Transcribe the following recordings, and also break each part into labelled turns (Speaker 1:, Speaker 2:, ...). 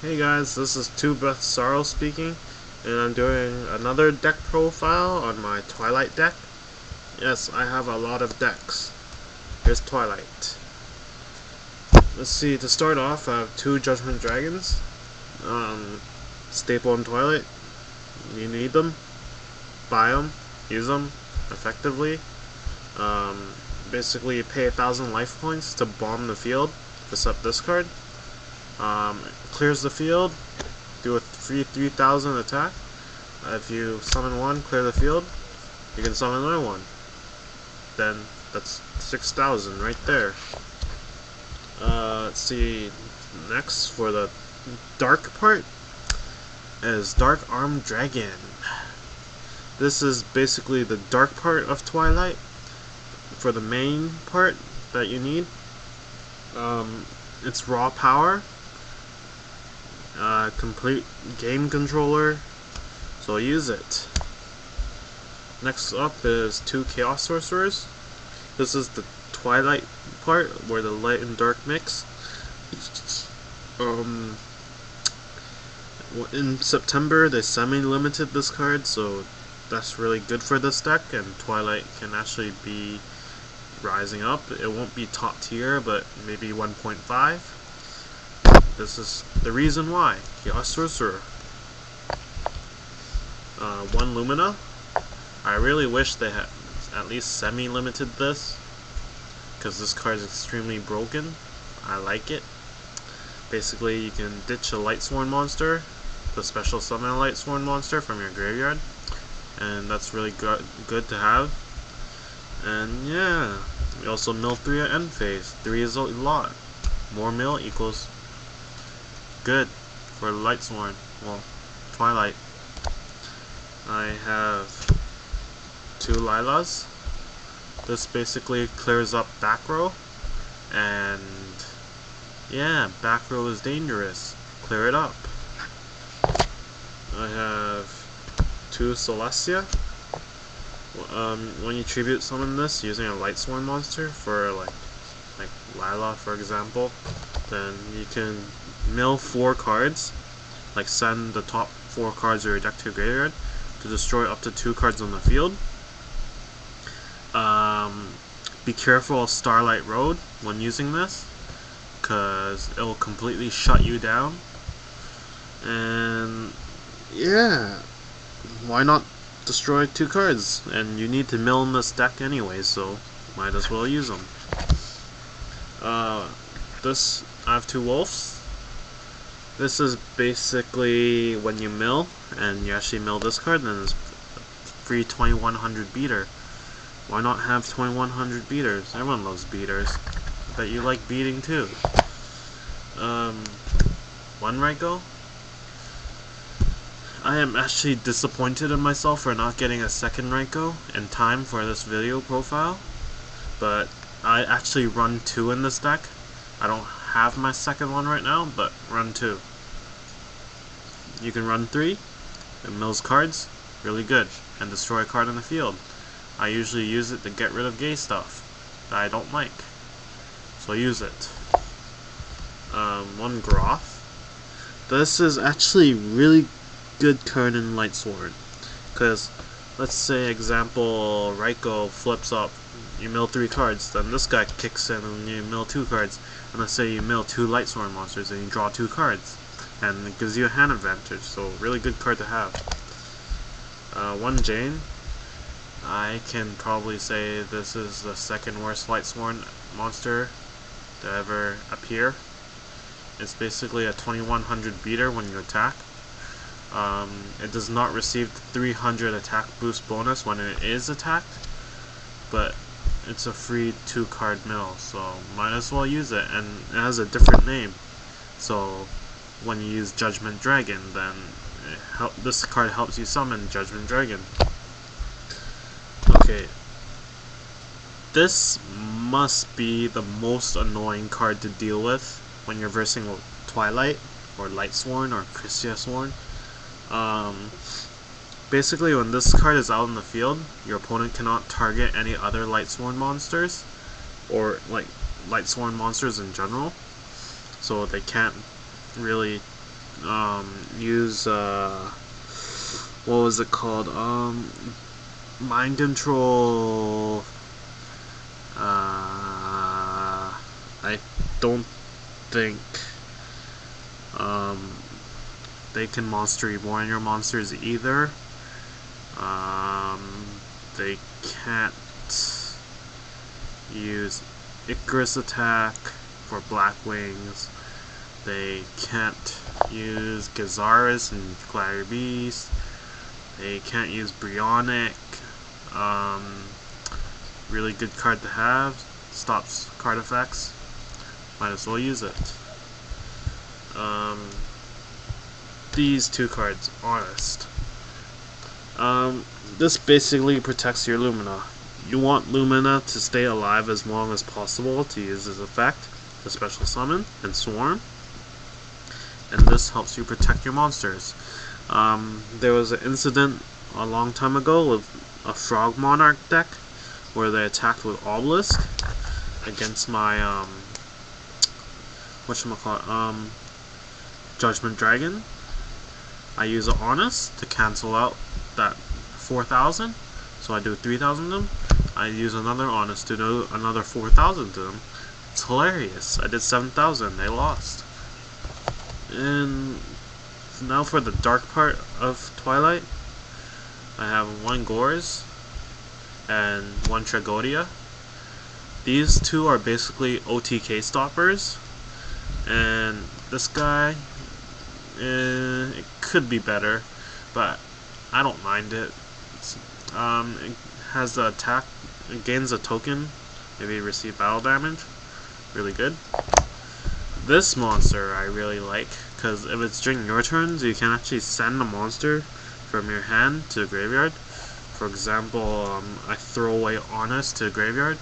Speaker 1: Hey guys, this is TwoBreathSorrow speaking, and I'm doing another deck profile on my Twilight deck. Yes, I have a lot of decks. Here's Twilight. Let's see, to start off, I have two Judgment Dragons. Staple in Twilight. You need them. Buy them. Use them effectively. Basically, you pay 1,000 life points to bomb the field, except this card. Clears the field, do a free 3,000 attack. If you summon one, clear the field, you can summon another one. Then that's 6,000 right there. Let's see, next for the dark part is Dark Armed Dragon. This is basically the dark part of Twilight for the main part that you need. It's raw power, complete game controller, so use it. Next up is two Chaos Sorcerers. This is the Twilight part where the light and dark mix. In September they semi-limited this card, so that's really good for this deck, and Twilight can actually be rising up. It won't be top tier, but maybe 1.5. This is the reason why. Chaos Sorcerer. One Lumina. I really wish they had at least semi-limited this, because this card is extremely broken. I like it. Basically, you can ditch a Lightsworn monster, the special summon a Lightsworn monster from your graveyard, and that's really good to have. And yeah, we also mill 3 at end phase. 3 is a lot. More mill equals good for Lightsworn. Well, Twilight. I have two Lilas. This basically clears up back row, and yeah, back row is dangerous. Clear it up. I have two Celestia. When you tribute summon this using a Lightsworn monster for like Lila for example, then you can mill 4 cards, like send the top 4 cards of your deck to your graveyard to destroy up to 2 cards on the field. Be careful of Starlight Road when using this, because it will completely shut you down. And yeah, why not destroy 2 cards? And you need to mill in this deck anyway, so might as well use them. This, I have 2 Wolves. This is basically when you mill, and you actually mill this card, then it's free 2100 beater. Why not have 2100 beaters? Everyone loves beaters. I bet you like beating too. One Raikou. I am actually disappointed in myself for not getting a second Raikou in time for this video profile, but I actually run 2 in this deck. I don't have my second one right now, but run 2. You can run 3, it mills cards, really good, and destroy a card in the field. I usually use it to get rid of gay stuff that I don't like, so use it. One Groth. This is actually really good card in Lightsworn, because let's say example Raikou flips up, you mill 3 cards, then this guy kicks in and you mill 2 cards, and let's say you mill 2 Lightsworn monsters and you draw 2 cards, and it gives you a hand advantage, so really good card to have. One Jane. I can probably say this is the second worst Lightsworn monster to ever appear. It's basically a 2100 beater when you attack. It does not receive the 300 attack boost bonus when it is attacked, but it's a free 2 card mill, so might as well use it, and it has a different name. So when you use Judgment Dragon, then this card helps you summon Judgment Dragon. Okay, this must be the most annoying card to deal with when you're versing Twilight, or Lightsworn, or Christiasworn. Basically, when this card is out in the field, your opponent cannot target any other Lightsworn monsters, or like Lightsworn monsters in general, so they can't really use what was it called? Mind control. I don't think they can monster reborn your monsters either. They can't use Icarus attack for Black Wings. They can't use Gazaris and Gladiator Beast. They can't use Brionic. Really good card to have. Stops card effects. Might as well use it. These two cards, Honest. This basically protects your Lumina. You want Lumina to stay alive as long as possible to use this effect, the Special Summon and Swarm. And this helps you protect your monsters. There was an incident a long time ago with a Frog Monarch deck where they attacked with Obelisk against my Judgment Dragon. I use an Honest to cancel out that 4,000, so I do 3,000 to them. I use another Honest to do another 4,000 to them. It's hilarious. I did 7,000. They lost. And now for the dark part of Twilight, I have one Gores and one Tragodia. These two are basically OTK stoppers, and this guy, it could be better, but I don't mind it. It has the attack, it gains a token, maybe receive battle damage, really good. This monster I really like, because if it's during your turns, you can actually send a monster from your hand to the graveyard. For example, I throw away Honest to the graveyard.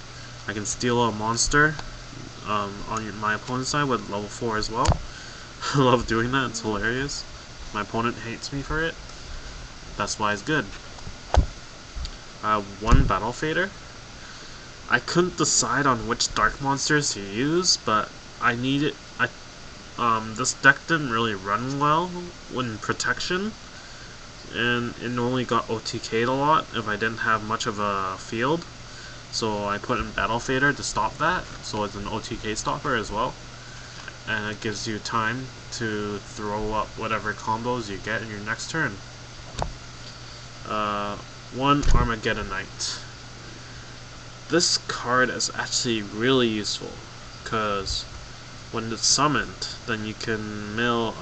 Speaker 1: I can steal a monster on my opponent's side with level 4 as well. I love doing that, it's hilarious. My opponent hates me for it. That's why it's good. I have one Battle Fader. I couldn't decide on which dark monsters to use, but I needed. This deck didn't really run well in protection, and it normally got OTK'd a lot if I didn't have much of a field. So I put in Battle Fader to stop that, so it's an OTK stopper as well. And it gives you time to throw up whatever combos you get in your next turn. One Armageddonite. This card is actually really useful, because when it's summoned, then you can mill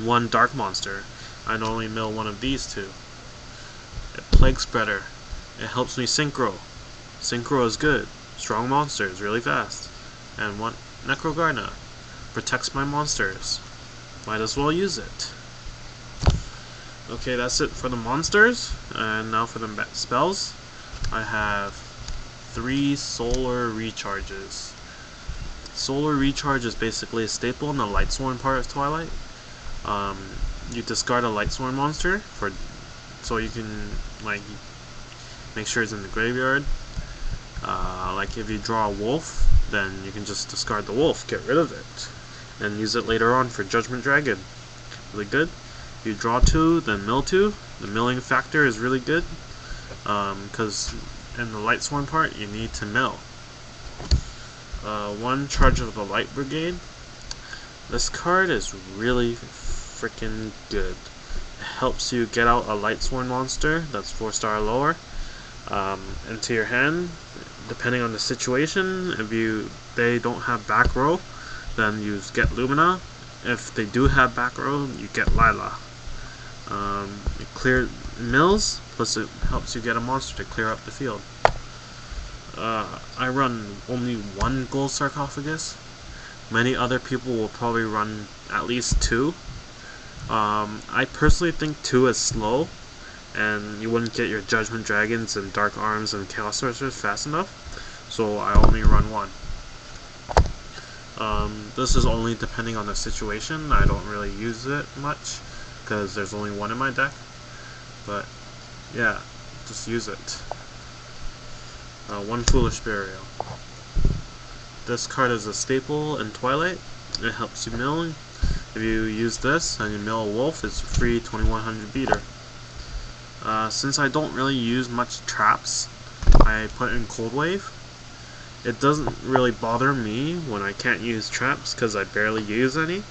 Speaker 1: one dark monster. I normally mill one of these two. Plague Spreader. It helps me synchro. Synchro is good. Strong monsters, really fast. And one Necrogarna. Protects my monsters. Might as well use it. Okay, that's it for the monsters. And now for the spells. I have 3 Solar Recharges. Solar Recharge is basically a staple in the Lightsworn part of Twilight. You discard a Lightsworn monster so you can make sure it's in the graveyard. Like if you draw a wolf, then you can just discard the wolf, get rid of it, and use it later on for Judgment Dragon. Really good. If you draw 2, then mill 2. The milling factor is really good, because in the Lightsworn part you need to mill. One Charge of the Light Brigade. This card is really freaking good. It helps you get out a Lightsworn monster that's 4-star or lower into your hand, depending on the situation. If they don't have back row, then you get Lumina. If they do have back row, you get Lila. It clear mills, plus it helps you get a monster to clear up the field. I run only 1 gold sarcophagus. Many other people will probably run at least 2. I personally think 2 is slow, and you wouldn't get your Judgment Dragons and Dark Arms and Chaos Sorcerers fast enough, so I only run 1. This is only depending on the situation. I don't really use it much, because there's only 1 in my deck, but yeah, just use it. 1 Foolish Burial. This card is a staple in Twilight. It helps you mill. If you use this and you mill a wolf, it's a free 2100 beater. Since I don't really use much traps, I put in Cold Wave. It doesn't really bother me when I can't use traps because I barely use any,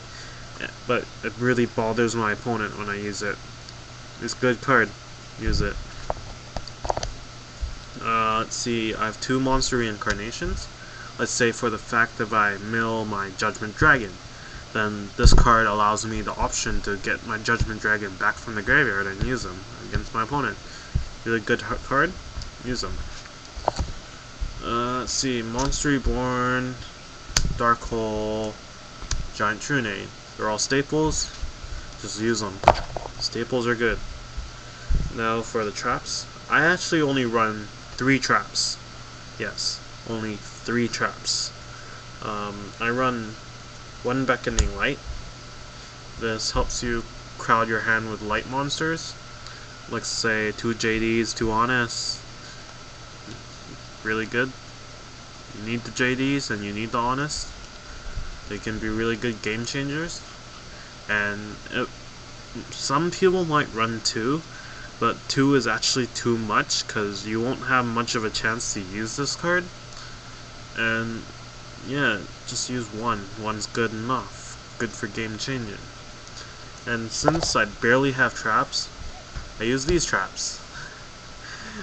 Speaker 1: but it really bothers my opponent when I use it. It's a good card. Use it. Let's see, I have 2 monster reincarnations. Let's say for the fact if I mill my Judgment Dragon, then this card allows me the option to get my Judgment Dragon back from the graveyard and use them against my opponent. Really good card. Use them. Let's see, Monster Reborn, Dark Hole, Giant Trunade. They're all staples. Just use them. Staples are good. Now for the traps. I actually only run 3 traps. Yes, only 3 traps. I run 1 Beckoning Light. This helps you crowd your hand with light monsters. Let's say 2 JDs, 2 Honest. Really good. You need the JDs and you need the Honest. They can be really good game changers. And some people might run 2, but 2 is actually too much because you won't have much of a chance to use this card. And yeah, just use 1. 1's good enough. Good for game changing. And since I barely have traps, I use these traps.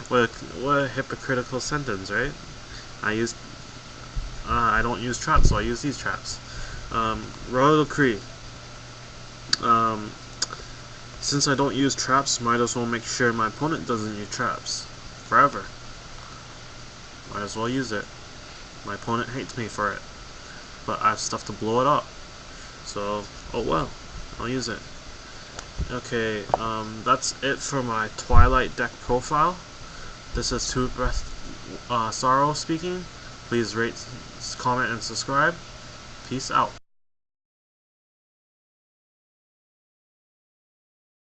Speaker 1: What a hypocritical sentence, right? I don't use traps, so I use these traps. Royal Decree. Since I don't use traps, might as well make sure my opponent doesn't use traps. Forever. Might as well use it. My opponent hates me for it. But I have stuff to blow it up. So, oh well. I'll use it. Okay, that's it for my Twilight deck profile. This is TwoBreathSorrow speaking. Please rate, comment, and subscribe. Peace out.